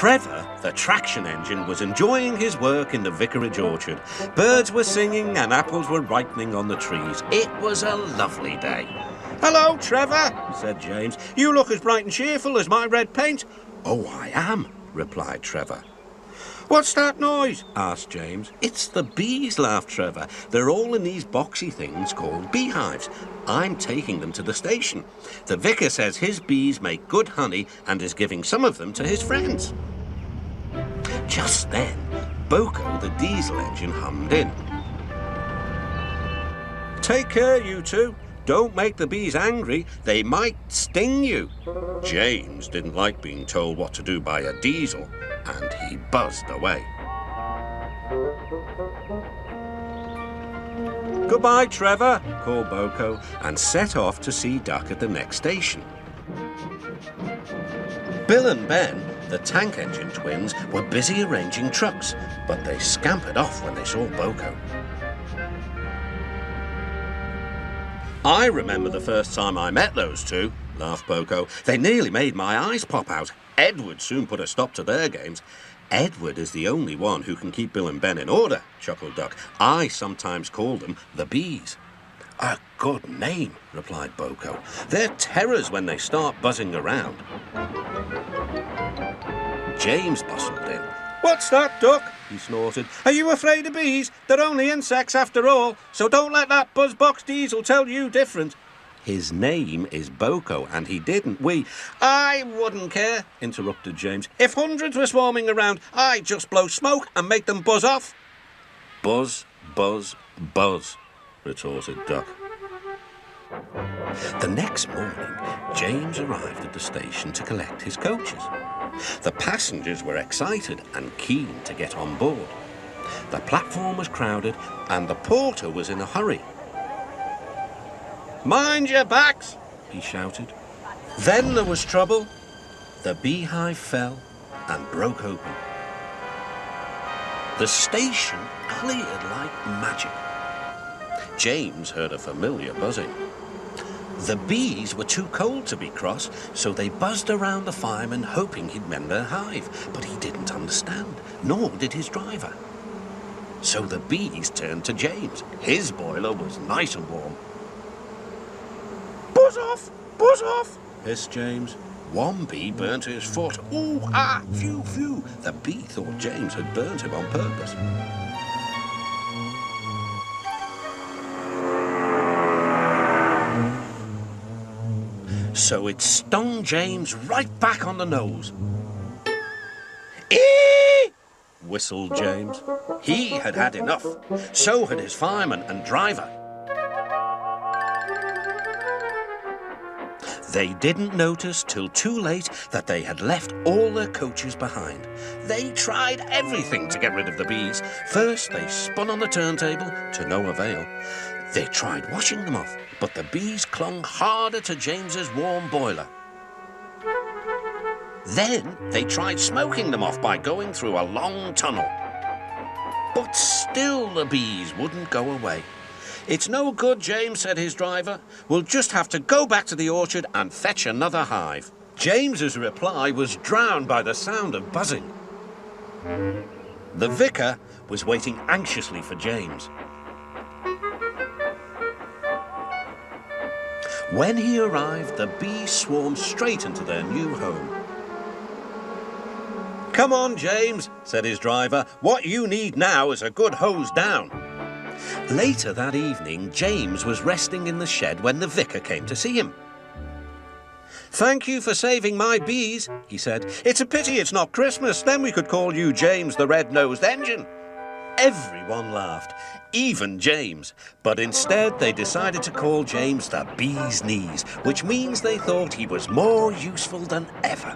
Trevor, the traction engine, was enjoying his work in the vicarage orchard. Birds were singing and apples were ripening on the trees. It was a lovely day. "Hello, Trevor," said James. "You look as bright and cheerful as my red paint." "Oh, I am," replied Trevor. "What's that noise?" asked James. "It's the bees," laughed Trevor. "They're all in these boxy things called beehives. I'm taking them to the station. The vicar says his bees make good honey and is giving some of them to his friends." Just then, Boko, the diesel engine, hummed in. "Take care, you two. Don't make the bees angry. They might sting you." James didn't like being told what to do by a diesel, and he buzzed away. "Goodbye, Trevor," called Boko, and set off to see Duck at the next station. Bill and Ben, the tank engine twins, were busy arranging trucks, but they scampered off when they saw Boko. "I remember the first time I met those two," laughed Boko. "They nearly made my eyes pop out. Edward soon put a stop to their games." "Edward is the only one who can keep Bill and Ben in order," chuckled Duck. "I sometimes call them the Bees." "A good name," replied Boko. "They're terrors when they start buzzing around." James bustled in. "What's that, Duck?" he snorted. "Are you afraid of bees? They're only insects after all, so don't let that buzzbox diesel tell you different." "His name is Boko, and he didn't "I wouldn't care," interrupted James. "If hundreds were swarming around, I'd just blow smoke and make them buzz off." "Buzz, buzz, buzz," retorted Duck. The next morning, James arrived at the station to collect his coaches. The passengers were excited and keen to get on board. The platform was crowded and the porter was in a hurry. "Mind your backs," he shouted. Then there was trouble. The beehive fell and broke open. The station cleared like magic. James heard a familiar buzzing. The bees were too cold to be cross, so they buzzed around the fireman hoping he'd mend their hive, but he didn't understand, nor did his driver. So the bees turned to James. His boiler was nice and warm. Buzz off, hissed James. One bee burnt his foot. "Ooh, ah, phew, phew." The bee thought James had burnt him on purpose. So it stung James right back on the nose. "Eee!" whistled James. He had had enough. So had his fireman and driver. They didn't notice till too late that they had left all their coaches behind. They tried everything to get rid of the bees. First, they spun on the turntable, to no avail. They tried washing them off, but the bees clung harder to James's warm boiler. Then they tried smoking them off by going through a long tunnel. But still the bees wouldn't go away. "It's no good, James," said his driver. "We'll just have to go back to the orchard and fetch another hive." James's reply was drowned by the sound of buzzing. The vicar was waiting anxiously for James. When he arrived, the bees swarmed straight into their new home. "Come on, James," said his driver. "What you need now is a good hose down." Later that evening, James was resting in the shed when the vicar came to see him. "Thank you for saving my bees," he said. "It's a pity it's not Christmas, then we could call you James the Red-Nosed Engine." Everyone laughed, even James, but instead they decided to call James the Bee's Knees, which means they thought he was more useful than ever.